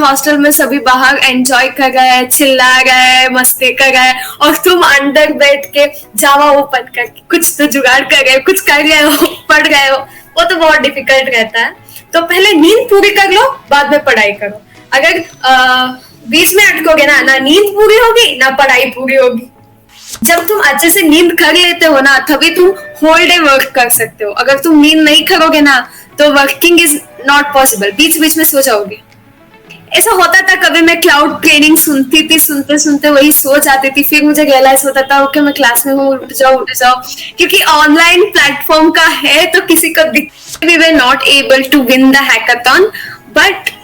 Hostel में सभी बाहर एंजॉय कर रहे हैं, चिल्ला रहे हैं, मस्ती कर रहे हैं, और तुम अंदर बैठ के जावा ओपन करके कुछ तो जुगाड़ कर रहे हो, कुछ कर रहे हो, पढ़ रहे हो। वो तो बहुत डिफिकल्ट रहता है। तो पहले नींद पूरी कर लो, बाद में पढ़ाई करो। अगर बीच में अटकोगे ना नींद पूरी होगी ना पढ़ाई पूरी होगी। जब तुम अच्छे से नींद कर लेते हो ना, तभी तुम होल डे वर्क कर सकते हो। अगर तुम नींद नहीं करोगे ना, तो वर्किंग इज नॉट पॉसिबल, बीच बीच में सो जाओगे। ऐसा होता था, कभी मैं क्लाउड ट्रेनिंग सुनती थी, सुनते सुनते वही सो जाती थी। फिर मुझे रियलाइज होता था ओके मैं क्लास में हूँ, उठ जाओ, क्योंकि ऑनलाइन प्लेटफॉर्म का है तो किसी को we were not able to win the hackathon, but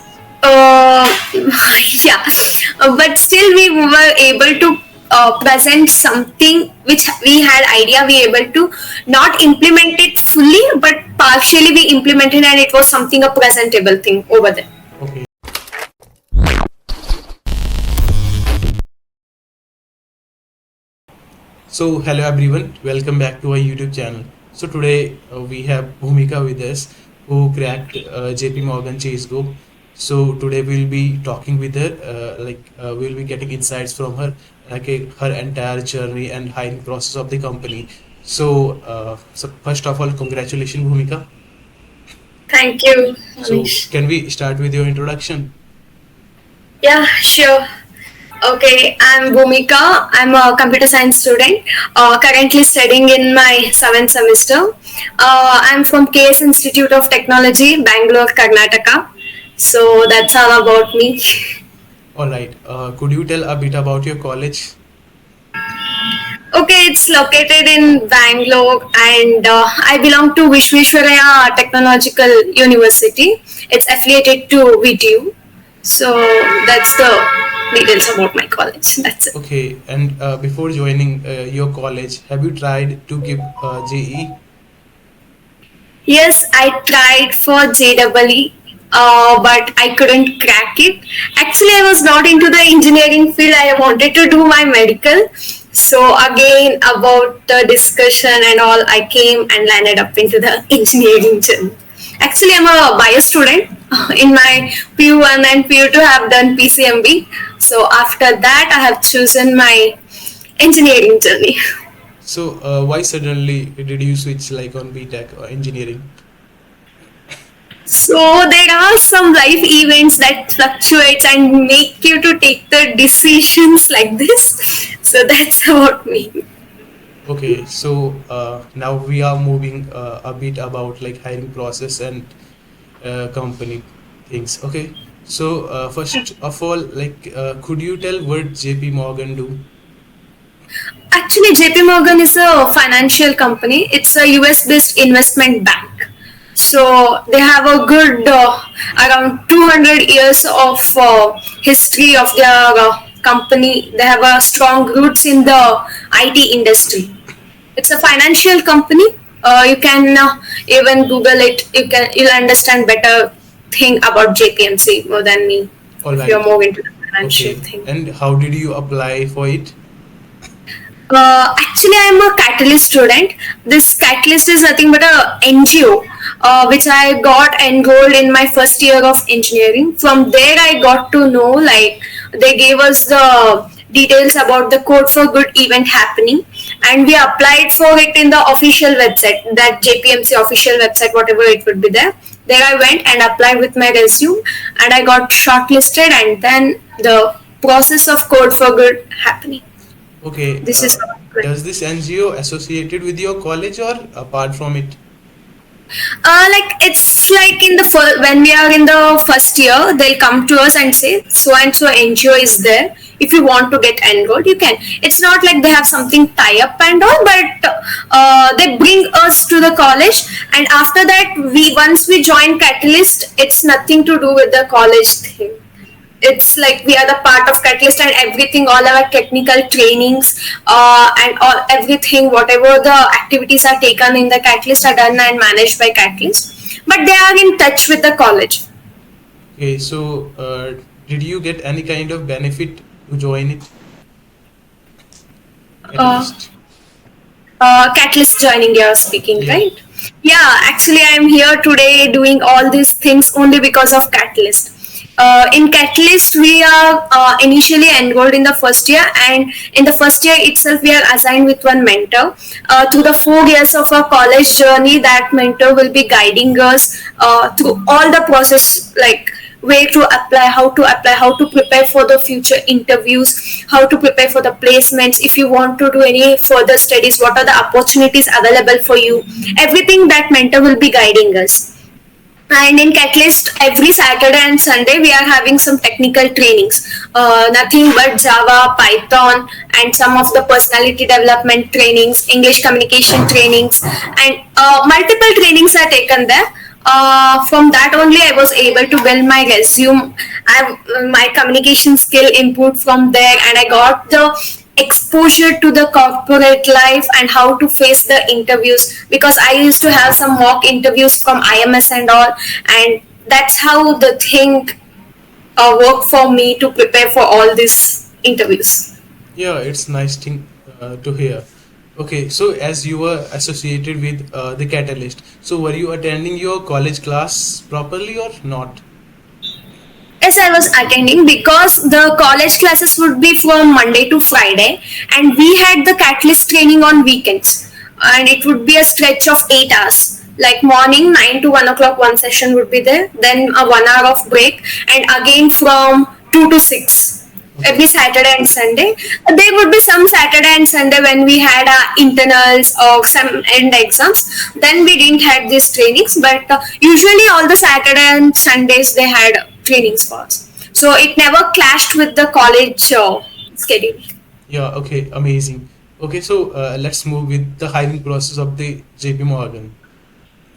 but still we were able to present something which we had idea. We able to not implement it fully, but partially we implemented, and it was something a presentable thing over there. Okay. So hello everyone, welcome back to our YouTube channel. So today we have Bhumika with us, who cracked JP Morgan Chase Go. So today we'll be talking with her, we'll be getting insights from her, her entire journey and hiring process of the company. So first of all, congratulations Bhumika. Thank you. So can we start with your introduction? Yeah, sure. Okay, I'm Bhumika. I'm a computer science student, currently studying in my 7th semester. I'm from KS Institute of Technology, Bangalore, Karnataka. So that's all about me. All right. Could you tell a bit about your college? Okay, it's located in Bangalore, and I belong to Visvesvaraya Technological University. It's affiliated to VTU. So that's the details about my college. That's it. Okay, and before joining your college, have you tried to give JE? Yes, I tried for JEE, but I couldn't crack it. Actually, I was not into the engineering field. I wanted to do my medical. So again, about the discussion and all, I came and landed up into the engineering journey. Actually, I'm a bio student. In my PU1 and PU2 I have done PCMB. So after that, I have chosen my engineering journey. So why suddenly did you switch on BTech or engineering? So there are some life events that fluctuate and make you to take the decisions like this. So that's about me. Okay, so now we are moving a bit about hiring process and company things. Okay, so first of all, could you tell what JP Morgan do? Actually, JP Morgan is a financial company. It's a US based investment bank. So they have a good around 200 years of history of their company. They have a strong roots in the IT industry. It's a financial company. You can even Google it. You'll understand better thing about JPMC more than me. All right. If you're more into the financial thing. And how did you apply for it? Actually, I'm a Katalyst student. This Katalyst is nothing but a NGO, which I got enrolled in my first year of engineering. From there, I got to know they gave us the details about the Code for Good event happening, and we applied for it in the official website, that JPMC official website, whatever it would be there. There I went and applied with my resume, and I got shortlisted, and then the process of Code for Good happening. Okay. This is does this NGO associated with your college or apart from it? It's in the when we are in the first year, they'll come to us and say so and so NGO is there. If you want to get enrolled, you can. It's not like they have something tie up and all, but they bring us to the college, and after that, once we join Katalyst, it's nothing to do with the college thing. It's we are the part of Katalyst, and everything, all our technical trainings and all everything, whatever the activities are taken in the Katalyst are done and managed by Katalyst. But they are in touch with the college. Okay, so did you get any kind of benefit to join it? Katalyst joining, you are speaking, yeah. Right? Yeah, actually I'm here today doing all these things only because of Katalyst. In Catalyst, we are initially enrolled in the first year, and in the first year itself, we are assigned with one mentor. Through the 4 years of our college journey, that mentor will be guiding us through all the process, like where to apply, how to prepare for the future interviews, how to prepare for the placements. If you want to do any further studies, what are the opportunities available for you? Everything that mentor will be guiding us. And in Catalyst, every Saturday and Sunday, we are having some technical trainings. Nothing but Java, Python, and some of the personality development trainings, English communication trainings, and multiple trainings are taken there. From that only, I was able to build my resume. My communication skill improved from there, and I got the exposure to the corporate life and how to face the interviews, because I used to have some mock interviews from IMS and all, and that's how the thing worked for me to prepare for all these interviews. Yeah, it's nice thing to hear. Okay, so as you were associated with the Catalyst, so were you attending your college class properly or not? Yes, I was attending because the college classes would be from Monday to Friday, and we had the Catalyst training on weekends, and it would be a stretch of 8 hours. Like morning 9 to 1 o'clock, one session would be there, then a 1 hour of break, and again from 2 to 6 every Okay. Saturday and Sunday. There would be some Saturday and Sunday when we had internals or some end exams. Then we didn't have these trainings, but usually all the Saturday and Sundays they had trainings for us. So it never clashed with the college schedule. Yeah, okay, amazing. Okay, so let's move with the hiring process of the JP Morgan.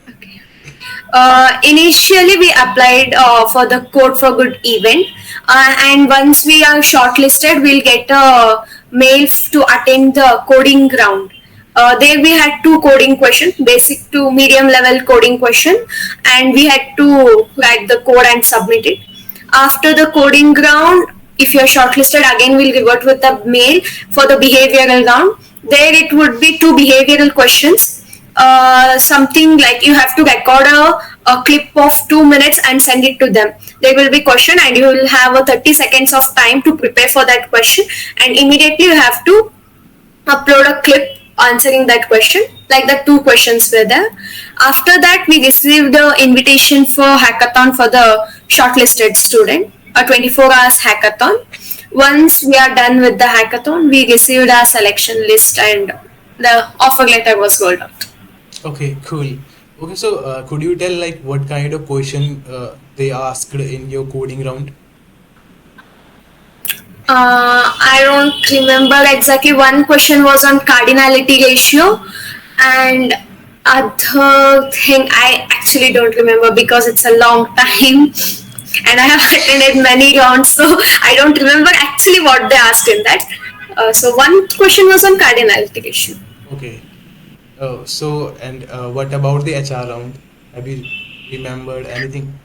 Okay. Initially, we applied for the Code for Good event, and once we are shortlisted, we'll get a mail to attend the coding round. There we had two coding questions, basic to medium level coding question, and we had to write the code and submit it. After the coding round, if you're shortlisted, again we'll revert with the mail for the behavioral round. There it would be two behavioral questions, something like you have to record a clip of 2 minutes and send it to them. There will be question and you will have a 30 seconds of time to prepare for that question, and immediately you have to upload a clip answering that question. Like the two questions were there. After that, we received the invitation for hackathon for the shortlisted student, a 24 hours hackathon. Once we are done with the hackathon, we received our selection list and the offer letter was rolled out. Okay, cool. Okay, so could you tell like what kind of question they asked in your coding round? I don't remember exactly. One question was on cardinality ratio, and other thing I actually don't remember because it's a long time, and I have attended many rounds, so I don't remember actually what they asked in that. So one question was on cardinality ratio. Okay. Oh, so and what about the HR round? Have you remembered anything?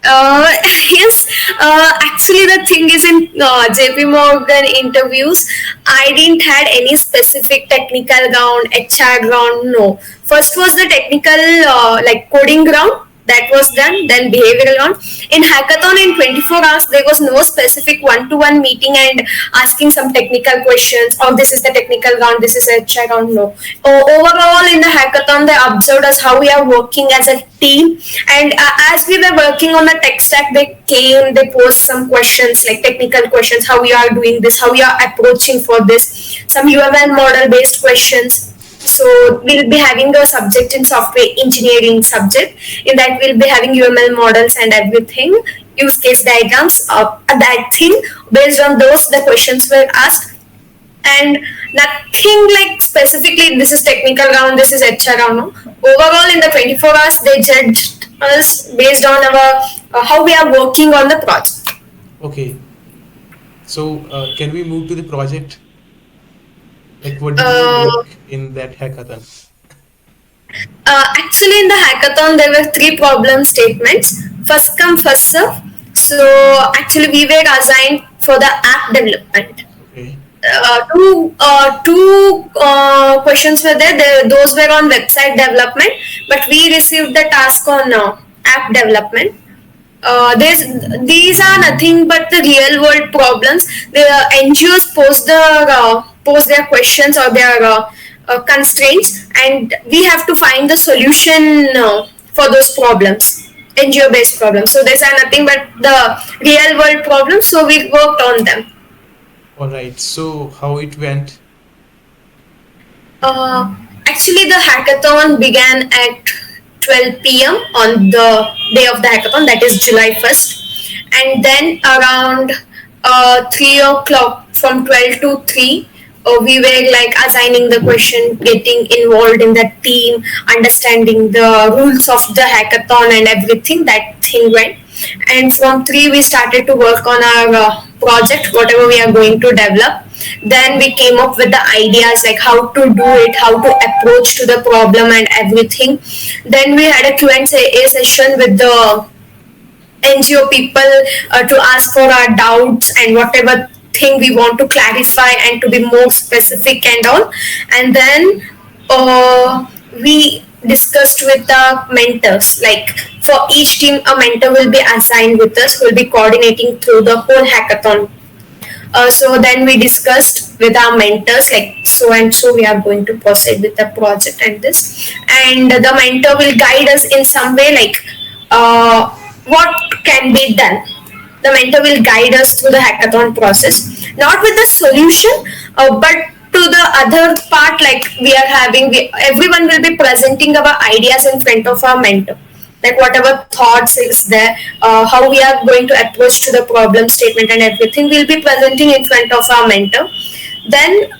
Uh, yes, actually, the thing is in JP Morgan interviews, I didn't had any specific technical round, HR round. No, first was the technical like coding round that was done. Then behavioral round. In hackathon in 24 hours, there was no specific one-to-one meeting and asking some technical questions. Oh, this is the technical round. This is HR round. No. Overall, in the hackathon, they observed us how we are working as a team, and as we were working on the tech stack, they came, they posed some questions like technical questions, how we are doing this, how we are approaching for this, some UML model based questions. So we'll be having a subject in software engineering subject. In that we'll be having UML models and everything, use case diagrams, that thing. Based on those, the questions were asked, and nothing like specifically this is technical round, this is HR round. No. Overall, in the 24 hours, they judged us based on our how we are working on the project. Okay. So can we move to the project? Like what did you Uh, work in that hackathon? Actually, in the hackathon, there were three problem statements: first come, first serve. So actually, we were assigned for the app development. Okay. Two questions were there. Those were on website development, but we received the task on app development. There's these are nothing but the real world problems. The NGOs post their questions or their constraints, and we have to find the solution for those problems, NGO based problems. So these are nothing but the real world problems. So we worked on them. All right. So how it went? Uh, Actually, the hackathon began at 12 p.m. on the day of the hackathon, that is July 1st, and then around 3 o'clock, from 12 to 3, we were like assigning the question, getting involved in the team, understanding the rules of the hackathon and everything. That thing went, and from 3 we started to work on our project, whatever we are going to develop. Then we came up with the ideas like how to do it, how to approach to the problem and everything. Then we had a Q&A session with the NGO people to ask for our doubts and whatever thing we want to clarify and to be more specific and all. And then we discussed with the mentors, like for each team a mentor will be assigned with us, who will be coordinating through the whole hackathon. So then we discussed with our mentors, like so and so we are going to proceed with the project and this, and the mentor will guide us in some way, like what can be done. The mentor will guide us through the hackathon process, not with the solution, but to the other part, like everyone will be presenting our ideas in front of our mentor, like whatever thoughts is there, how we are going to approach to the problem statement and everything we'll be presenting in front of our mentor. Then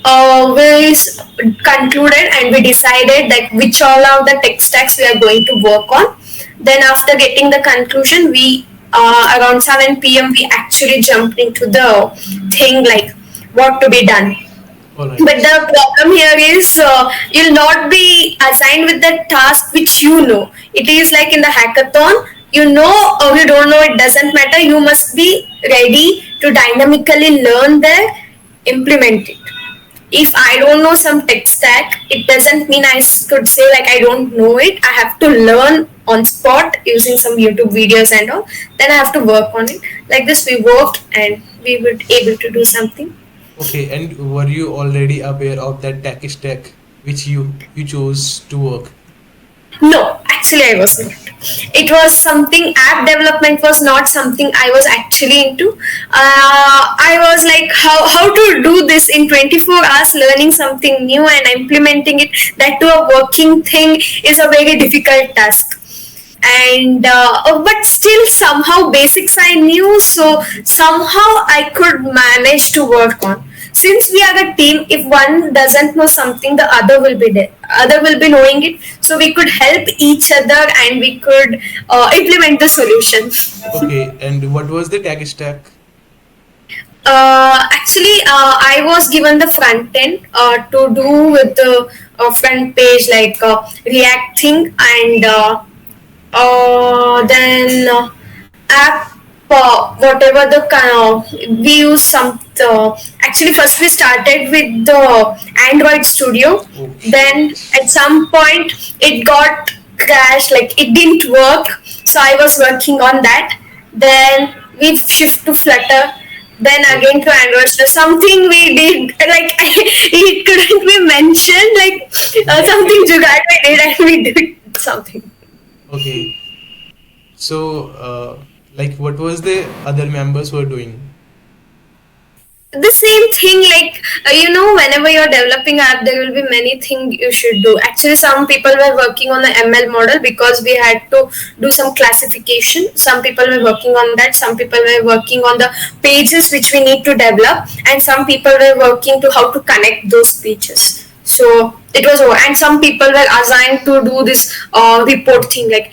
concluded and we decided that which all of the tech stacks we are going to work on. Then after getting the conclusion, we around 7 p.m. we actually jumped into the thing, like what to be done. All right. But the problem here is you'll not be assigned with the task which you know. It is like in the hackathon, you know or you don't know, it doesn't matter. You must be ready to dynamically learn there, implement it. If I don't know some tech stack, it doesn't mean I could say like I don't know it. I have to learn on spot using some YouTube videos and all. Then I have to work on it. Like this, we worked and we were able to do something. Okay. And were you already aware of that tech stack which you chose to work? No, actually, I was not. It was something, app development was not something I was actually into. I was like, how to do this in 24 hours, learning something new and implementing it, that to a working thing, is a very difficult task. And but still somehow basics I knew, so somehow I could manage to work on. Since we are a team, if one doesn't know something, the other will be there, other will be knowing it, so we could help each other and we could implement the solution. Okay. And what was the tech stack? Actually, I was given the front end to do with the front page, like React thing, and then app, whatever the we use some. Actually, first we started with the Android Studio. Then Okay. at some point it got crashed, like it didn't work. So I was working on that. Then we shift to Flutter. Then again to Android. So something we did, like it couldn't be mentioned, like something jugaad we did and we did something. Okay. So, like, what was the other members were doing? The same thing, like whenever you're developing app, there will be many things you should do. Actually, some people were working on the ML model because we had to do some classification. Some people were working on that, some people were working on the pages which we need to develop, and some people were working to how to connect those pages. So it was, and some people were assigned to do this report thing, like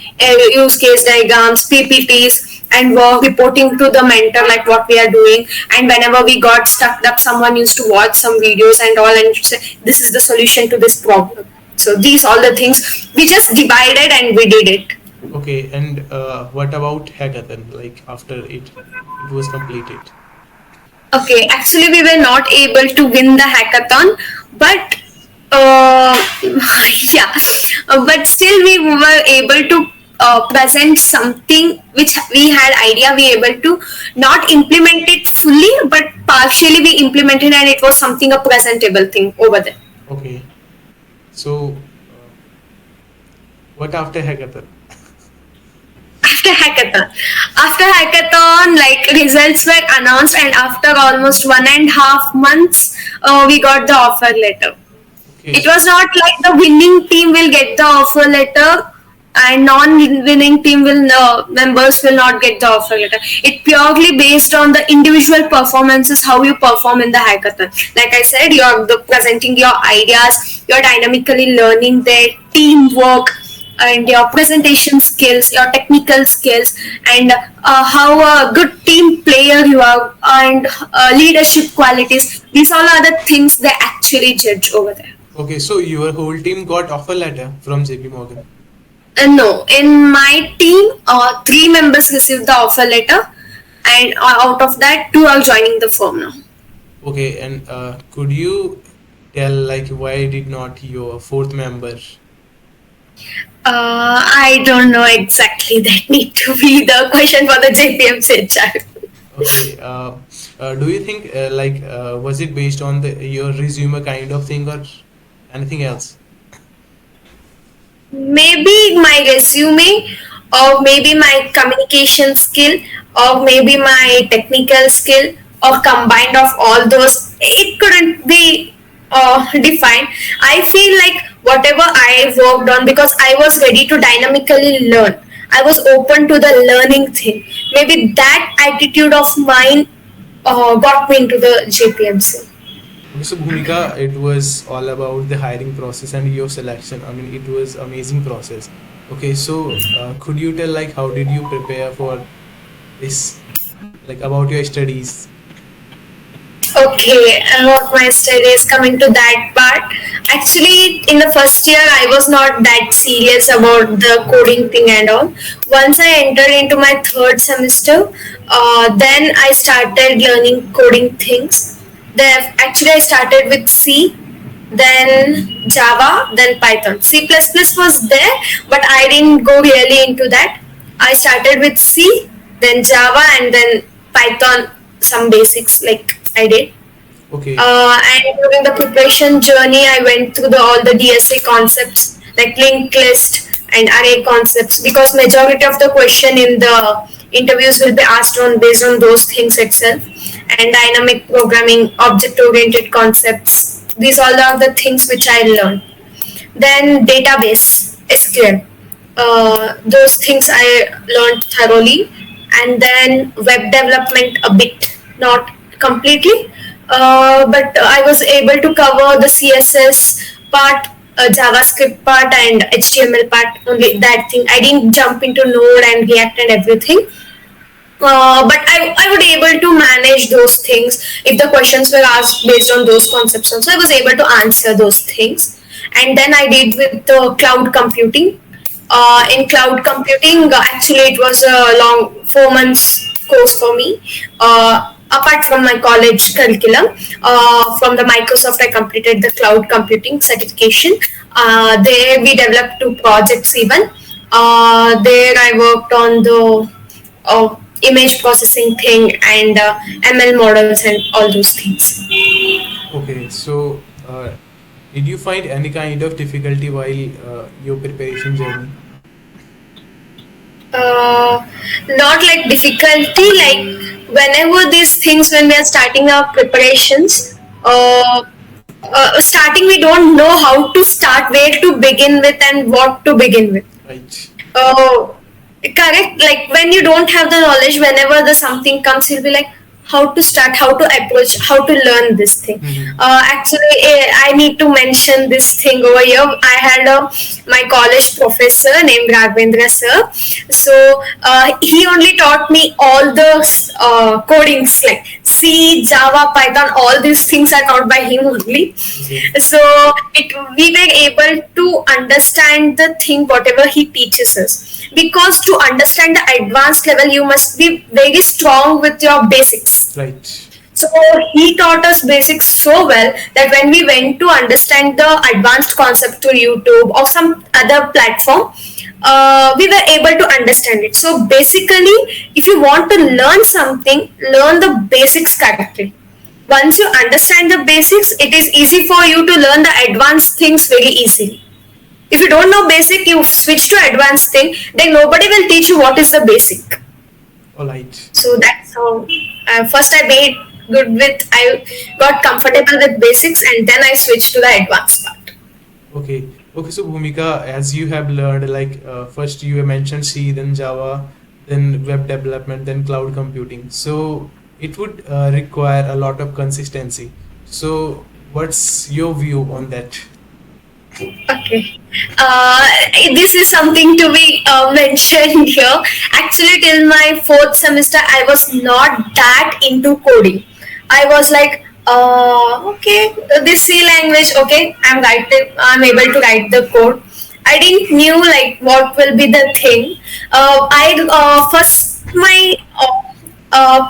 use case diagrams, PPTs, and were reporting to the mentor like what we are doing. And whenever we got stuck up, someone used to watch some videos and all and say this is the solution to this problem. So these all the things we just divided and we did it. Okay. And what about hackathon? Like, after it was completed. Okay, actually we were not able to win the hackathon, but uh, yeah, but still we were able to present something which we had idea, we able to not implement it fully, but partially we implemented, and it was something a presentable thing over there. Okay. So, what after hackathon? After hackathon, like results were announced, and after almost 1.5 months, we got the offer letter. Okay. It was not like the winning team will get the offer letter and non-winning team will members will not get the offer letter. It purely based on the individual performances, how you perform in the hackathon. Like I said, you're presenting your ideas, you're dynamically learning their teamwork and your presentation skills, your technical skills, and how a good team player you are, and leadership qualities. These all are the things they actually judge over there. Okay, so your whole team got offer letter from JP Morgan. No, in my team, 3 members received the offer letter, and out of that, 2 are joining the firm now. Okay, and could you tell like why did not your fourth member? I don't know exactly. That need to be the question for the JPM's HR. Okay, do you think was it based on your resume kind of thing or anything else? Maybe my resume, or maybe my communication skill, or maybe my technical skill, or combined of all those. It couldn't be defined. I feel like whatever I worked on, because I was ready to dynamically learn, I was open to the learning thing. Maybe that attitude of mine got me into the JPMC. Okay, so Bhumika, it was all about the hiring process and your selection. I mean, it was amazing process. Okay, so could you tell like how did you prepare for this, like about your studies? Okay, about my studies, coming to that part. Actually, in the first year, I was not that serious about the coding thing and all. Once I entered into my third semester, then I started learning coding things. Actually, I started with C, then Java, then Python. C++ was there, but I didn't go really into that. I started with C, then Java, and then Python, some basics like I did. Okay, And during the preparation journey, I went through all the DSA concepts like linked list and array concepts, because majority of the question in the interviews will be asked on based on those things itself, and dynamic programming, object oriented concepts. These all are the things which I learned. Then database, SQL, those things I learned thoroughly, and then web development a bit, not completely, but I was able to cover the CSS part, JavaScript part, and HTML part. Only that thing. I didn't jump into Node and React and everything. But I would able to manage those things if the questions were asked based on those concepts. Also, I was able to answer those things. And then I did with cloud computing. In cloud computing, actually, it was a long 4 months course for me. Apart from my college curriculum, from the Microsoft, I completed the cloud computing certification. There we developed 2 projects even. There I worked on the image processing thing and ML models and all those things. okay. So did you find any kind of difficulty while your preparation journey? Not like difficulty, like whenever these things, when we are starting our preparations, starting we don't know how to start, where to begin with, and what to begin with. Right. Correct, like when you don't have the knowledge, whenever the something comes, you'll be like, how to start, how to approach, how to learn this thing. Mm-hmm. Actually, I need to mention this thing over here. I had my college professor named Raghavendra sir. So he only taught me all the codings like C, Java, Python. All these things are taught by him only. Okay. So we were able to understand the thing whatever he teaches us, because to understand the advanced level, you must be very strong with your basics. Right. So he taught us basics so well that when we went to understand the advanced concept to YouTube or some other platform, we were able to understand it. So basically, if you want to learn something, learn the basics correctly. Once you understand the basics, it is easy for you to learn the advanced things very easily. If you don't know basic, you switch to advanced thing, then nobody will teach you what is the basic. All right. So that's how first I made good with, I got comfortable with basics and then I switched to the advanced part. Okay. Okay. So Bhumika, as you have learned, like first you mentioned C, then Java, then web development, then cloud computing. So it would require a lot of consistency. So what's your view on that? Okay. Uh, this is something to be mentioned here. Actually, till my fourth semester, I was not that into coding. I was like, okay, this C language, okay, I'm able to write the code. I didn't knew like what will be the thing. I first my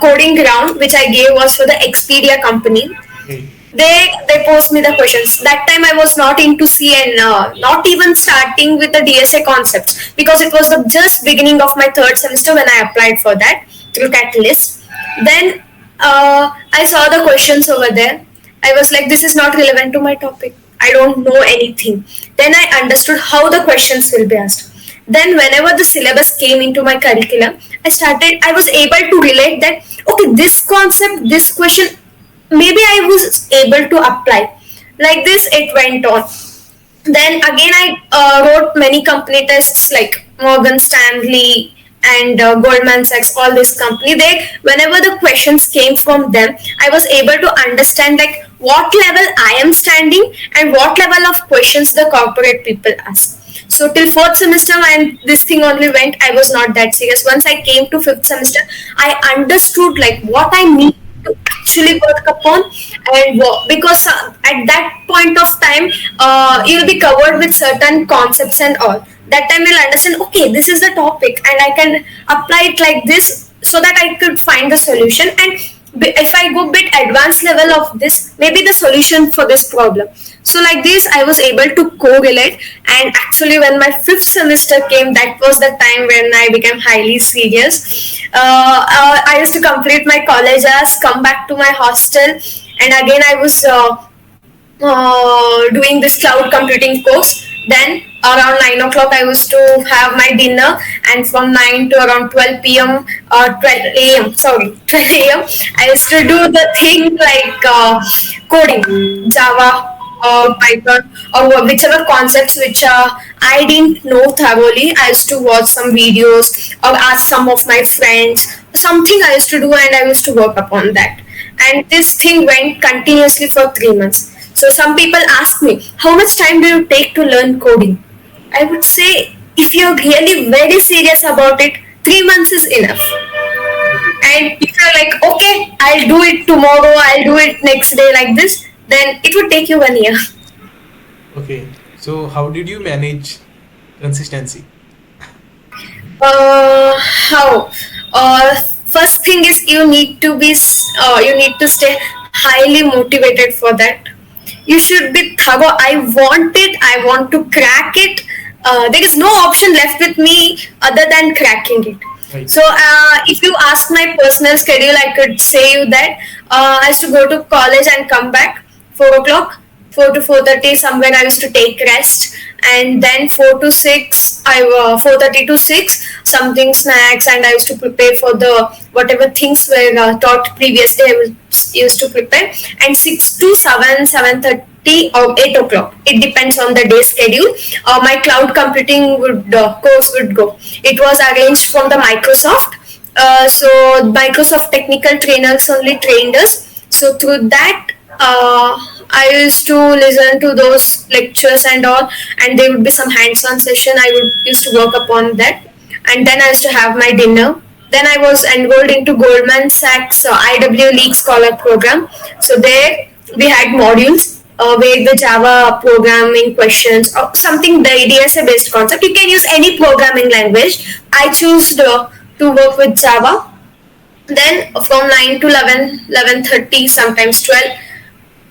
coding ground which I gave was for the Expedia company. Okay. They posed me the questions. That time I was not into C and not even starting with the DSA concepts because it was the just beginning of my third semester when I applied for that through Katalyst. Then I saw the questions over there. I was like, this is not relevant to my topic. I don't know anything. Then I understood how the questions will be asked. Then whenever the syllabus came into my curriculum, I was able to relate that, okay, this concept, this question, maybe I was able to apply. Like this, it went on. Then again, I wrote many company tests like Morgan Stanley and Goldman Sachs, all this company. They, whenever the questions came from them, I was able to understand like what level I am standing and what level of questions the corporate people ask. So till fourth semester, when this thing only went, I was not that serious. Once I came to fifth semester, I understood like what I need to actually work upon and because at that point of time you'll be covered with certain concepts and all. That time you'll understand, okay, this is the topic and I can apply it like this so that I could find the solution. And if I go bit advanced level of this, maybe the solution for this problem. So like this, I was able to correlate. And actually, when my fifth semester came, that was the time when I became highly serious. I used to complete my college hours, come back to my hostel, and again I was doing this cloud computing course. Then around 9 o'clock, I used to have my dinner, and from 9 to around 12 p.m. 12 a.m. Sorry, 12 a.m. I used to do the thing like coding, Java or Python or whichever concepts which I didn't know thoroughly. I used to watch some videos or ask some of my friends. Something I used to do, and I used to work upon that. And this thing went continuously for 3 months. So some people ask me, how much time do you take to learn coding? I would say, if you're really very serious about it, 3 months is enough. And if you're like, okay, I'll do it tomorrow, I'll do it next day like this, then it would take you 1 year. Okay. So how did you manage consistency? How? First thing is you need to stay highly motivated for that. You should be thorough. I want it. I want to crack it. There is no option left with me other than cracking it. Right. So, if you ask my personal schedule, I could say you that I used to go to college and come back 4 o'clock, 4 to 4:30 somewhere. I used to take rest, and then 4 to 6, 4:30 to 6 something snacks, and I used to prepare for the whatever things were taught previous day. I was used to prepare, and 6 to 7, 7:30 or 8 o'clock. It depends on the day schedule. My cloud computing course would go. It was arranged from the Microsoft. So Microsoft technical trainers only trained us. So through that, I used to listen to those lectures and all, and there would be some hands-on session. I would used to work upon that, and then I used to have my dinner. Then I was enrolled into Goldman Sachs IW League Scholar program. So there we had modules where the Java programming questions or something, the DSA based concept. You can use any programming language. I choose to work with Java. Then from 9 to 11, 11:30, sometimes 12,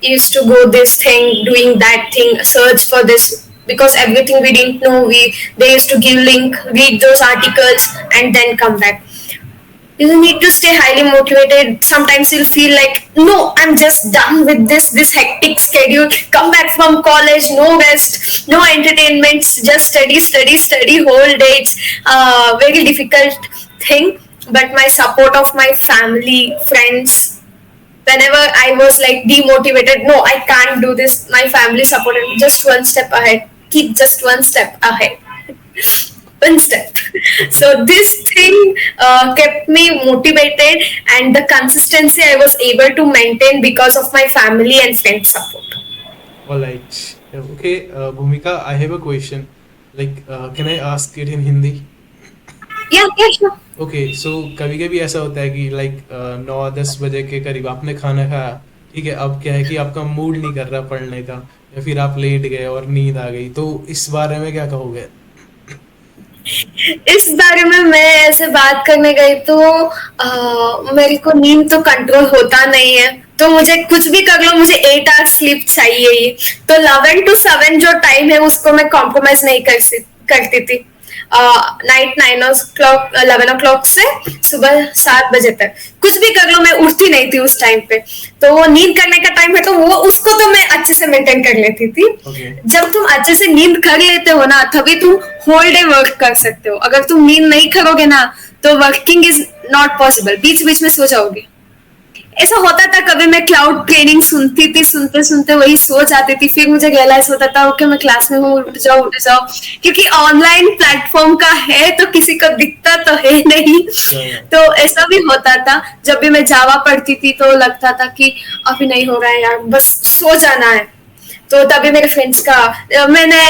used to go this thing, doing that thing, search for this, because everything we didn't know, they used to give link, read those articles, and then come back. You need to stay highly motivated. Sometimes you'll feel like, no, I'm just done with this hectic schedule. Come back from college, no rest, no entertainments, just study, study, study whole day. It's very difficult thing. But my support of my family, friends, whenever I was like demotivated, no, I can't do this, my family supported me, just one step ahead, keep just one step ahead. One step. So this thing kept me motivated, and the consistency I was able to maintain because of my family and friends support. All right. Okay, Bhumika, I have a question. Like, can I ask it in Hindi? Yeah, yeah, sure. Okay so कभी कभी ऐसा होता है कि like 9-10 बजे के करीब आपने खाना खाया, ठीक है, अब क्या है कि आपका मूड नहीं कर रहा पढ़ने का, या फिर आप लेट गए और नींद आ गई, तो इस बारे में क्या कहोगे? इस बारे में मैं ऐसे बात करने गई तो मेरे को नींद तो कंट्रोल होता नहीं है, तो मुझे कुछ भी कर लो, मुझे 8 आवर्स स्लीप चाहिए ही। तो 11 to 7 जो टाइम है उसको मैं कॉम्प्रोमाइज नहीं करती थी। नाइट 9 o'clock 11 o'clock से सुबह 7 बजे तक कुछ भी कर लो, मैं उठती नहीं थी उस टाइम पे। तो वो नींद करने का टाइम है, तो वो उसको तो मैं अच्छे से मेंटेन कर लेती थी। ओके जब तुम अच्छे से नींद कर लेते हो ना, तभी तुम होल डे वर्क कर सकते हो। अगर तुम नींद नहीं करोगे ना, तो वर्किंग इज नॉट पॉसिबल, बीच बीच में सो जाओगे। ऐसा होता था, कभी मैं क्लाउड ट्रेनिंग सुनती थी, सुनते सुनते वही सो जाती थी, फिर मुझे रियलाइज होता था ओके मैं क्लास में हूँ, उठ जाओ, क्योंकि ऑनलाइन प्लेटफॉर्म का है तो किसी को दिखता तो है नहीं। तो ऐसा भी होता था। जब भी मैं जावा पढ़ती थी तो लगता था कि अभी नहीं हो रहा है यार, बस सो जाना है। तो तभी मेरे फ्रेंड्स का मैंने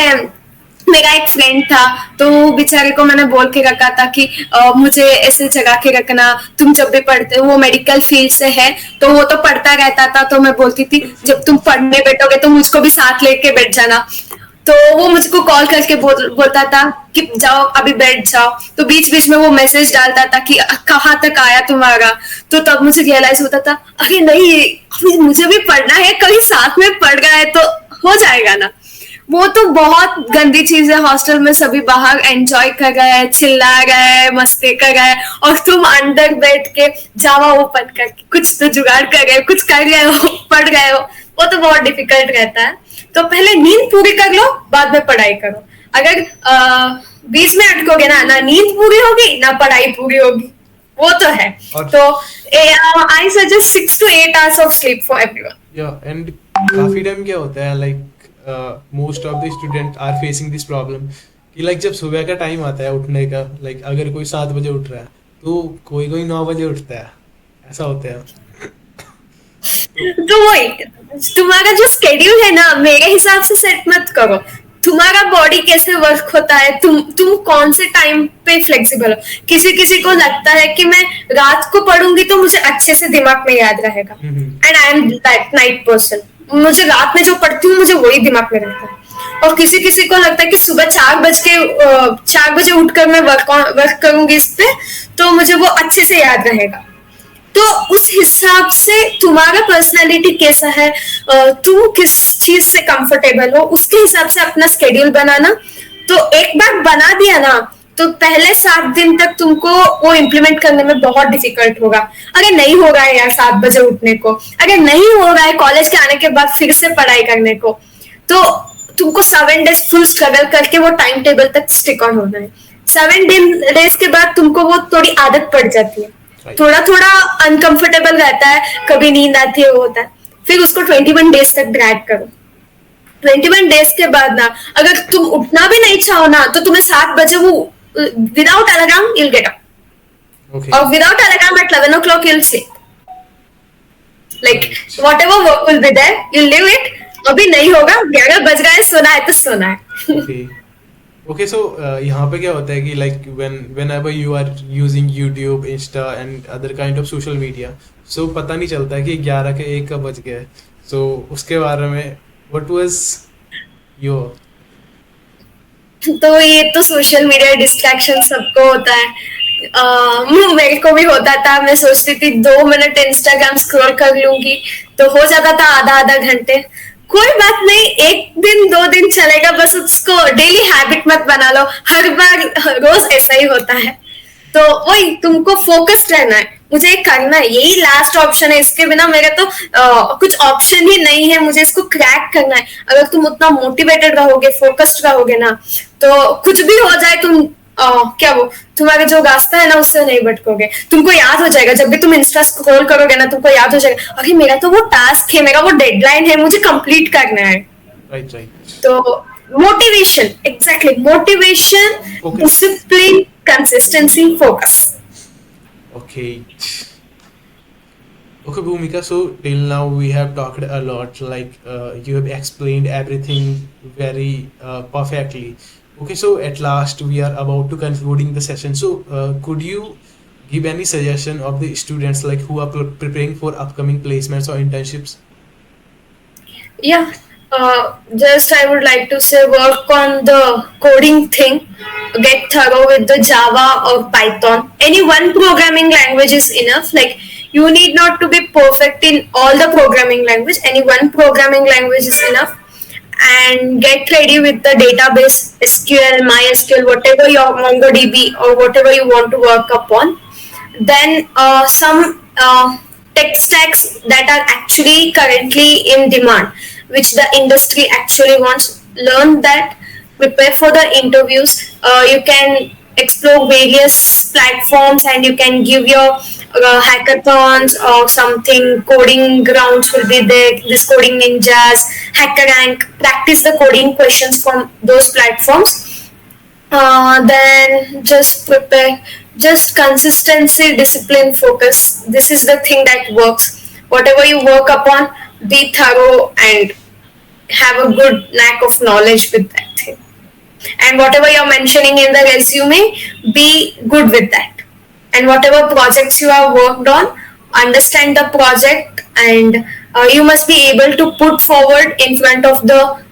मेरा एक फ्रेंड था, तो बेचारे को मैंने बोल के रखा था कि मुझे ऐसे जगा के रखना, तुम जब भी पढ़ते हो, वो मेडिकल फील्ड से है तो वो तो पढ़ता रहता था, तो मैं बोलती थी जब तुम पढ़ने बैठोगे तो मुझको भी साथ लेके बैठ जाना। तो वो मुझको कॉल करके बोलता था कि जाओ अभी बैठ जाओ, तो बीच बीच में वो मैसेज डालता था कि कहाँ तक आया तुम्हारा। तो तब मुझे रियलाइज होता था अरे नहीं, अभी मुझे भी पढ़ना है, कभी साथ में पढ़ गए तो हो जाएगा ना। वो तो बहुत गंदी चीज है, हॉस्टल में सभी बाहर एंजॉय कर रहे, चिल्ला रहे, मस्ती कर रहे, और तुम अंदर बैठ के जावा ओपन करके कुछ तो जुगाड़ कर रहे हो, कुछ कर रहे हो, पढ़ रहे हो। वो तो बहुत डिफिकल्ट रहता है। तो पहले नींद पूरी कर लो, बाद में पढ़ाई करो। अगर बीच में अटकोगे ना नींद पूरी होगी ना पढ़ाई पूरी होगी, वो तो है। तो I suggest 6 to 8 hours of sleep for everyone. या एंड काफी टाइम क्या होता है, like most of the student are facing this problem कि लाइक जब सुबह का टाइम आता है उठने का, लाइक अगर कोई 7 बजे उठ रहा है तो कोई कोई 9 बजे उठता है, ऐसा होता है। तो वही, तुम्हारा जो स्केड्यूल है ना, मेरे हिसाब से सेट मत करो। तुम्हारा बॉडी कैसे वर्क होता है, तुम कौन से टाइम पे फ्लेक्सिबल हो। किसी किसी को लगता है कि मैं रात को पढ़ूंगी तो मुझे अच्छे से दिमाग में याद रहेगा, and I am that night person. मुझे रात में जो पढ़ती हूँ मुझे वही दिमाग में रहता है। और किसी किसी को लगता है कि सुबह 4 बजे उठकर मैं वर्क करूंगी इस पे, तो मुझे वो अच्छे से याद रहेगा। तो उस हिसाब से तुम्हारा पर्सनालिटी कैसा है, तुम किस चीज से कंफर्टेबल हो, उसके हिसाब से अपना स्केड्यूल बनाना। तो एक बार बना दिया ना, तो पहले 7 दिन तक तुमको वो इम्प्लीमेंट करने में बहुत डिफिकल्ट होगा। अगर नहीं हो रहा है यार 7 बजे उठने को, अगर नहीं हो रहा है कॉलेज के आने के बाद फिर से पढ़ाई करने को, तो तुमको 7 days फुल स्ट्रगल करके वो टाइम टेबल तक स्टिक ऑन होना है। 7 days के बाद तुमको वो थोड़ी आदत पड़ जाती है, थोड़ा थोड़ा अनकंफर्टेबल रहता है, कभी नींद आती है, वो होता है। फिर उसको 21 days तक ड्रैग करो। 21 days के बाद ना, अगर तुम उठना भी नहीं चाहो ना, तो तुम्हें 7 बजे वो without alarm you'll get up, और without alarm at 11 o'clock you'll sleep. Like whatever work will be there, you'll leave it. अभी नहीं होगा, 11 बज गए, सोना है तो सोना है। ओके सो यहाँ पे क्या होता है कि like whenever you are using YouTube, Insta and other kind of social media, so पता नहीं चलता है कि 11 के 1 कब बज गया है। so उसके बारे में what was your? तो ये तो सोशल मीडिया डिस्ट्रैक्शन सबको होता है। मेरे को भी होता था, मैं सोचती थी 2 मिनट इंस्टाग्राम स्क्रॉल कर लूंगी तो हो जाता था आधा आधा घंटे। कोई बात नहीं, एक दिन 2 दिन चलेगा, बस उसको डेली हैबिट मत बना लो, हर बार रोज ऐसा ही होता है। तो वही, तुमको फोकस्ड रहना है, मुझे ये करना है, यही लास्ट ऑप्शन है, इसके बिना मेरे तो कुछ ऑप्शन ही नहीं है, मुझे इसको क्रैक करना है। अगर तुम उतना मोटिवेटेड रहोगे, फोकस्ड रहोगे ना, तो कुछ भी हो जाए तुम क्या वो, तुम्हारा जो रास्ता है ना उससे नहीं भटकोगे। तुमको याद हो जाएगा, जब भी तुम इंस्टा स्क्रॉल करोगे ना, तुमको याद हो जाएगा, अरे मेरा तो वो टास्क है, मेरा वो डेडलाइन है, मुझे कंप्लीट करना है। Right, right. तो motivation, exactly motivation, Okay. Discipline, consistency, focus. Okay. Okay, Bhumika. So till now we have talked a lot. Like you have explained everything very perfectly. Okay, so at last we are about to concluding the session. So could you give any suggestion of the students like who are preparing for upcoming placements or internships? Yeah, just I would like to say, work on the coding thing. Get thorough with the Java or Python. Any one programming language is enough. Like, you need not to be perfect in all the programming language. Any one programming language is enough. And get ready with the database, SQL, MySQL, whatever your MongoDB or whatever you want to work upon. Then some tech stacks that are actually currently in demand, which the industry actually wants. Learn that, prepare for the interviews. You can explore various platforms and you can give your hackathons or something. Coding grounds will be there, this coding ninjas, hacker rank. Practice the coding questions from those platforms. Then just prepare, just consistency, discipline, focus. This is the thing that works. Whatever you work upon, be thorough and have a good knack of knowledge with that thing. And whatever you're mentioning in the resume, be good with that. And whatever projects you have worked on, understand the project, and you must be able to put forward in front of the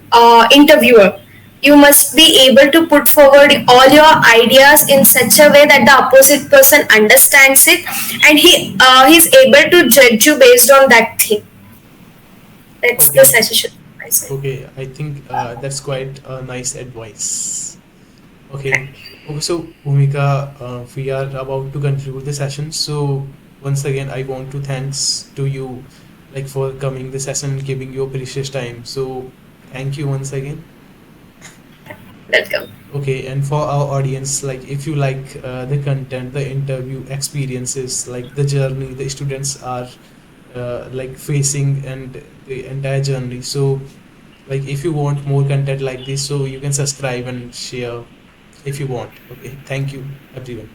interviewer. You must be able to put forward all your ideas in such a way that the opposite person understands it, and he's able to judge you based on that thing. That's the Okay. suggestion I say. Okay, I think that's quite a nice advice. Okay. Thank you. Okay, so Bhumika, we are about to conclude the session. So once again, I want to thanks to you, like for coming the session, giving your precious time. So thank you once again. Welcome. Okay, and for our audience, like if you like the content, the interview experiences, like the journey the students are like facing and the entire journey. So like if you want more content like this, so you can subscribe and share if you want. Okay, thank you everyone.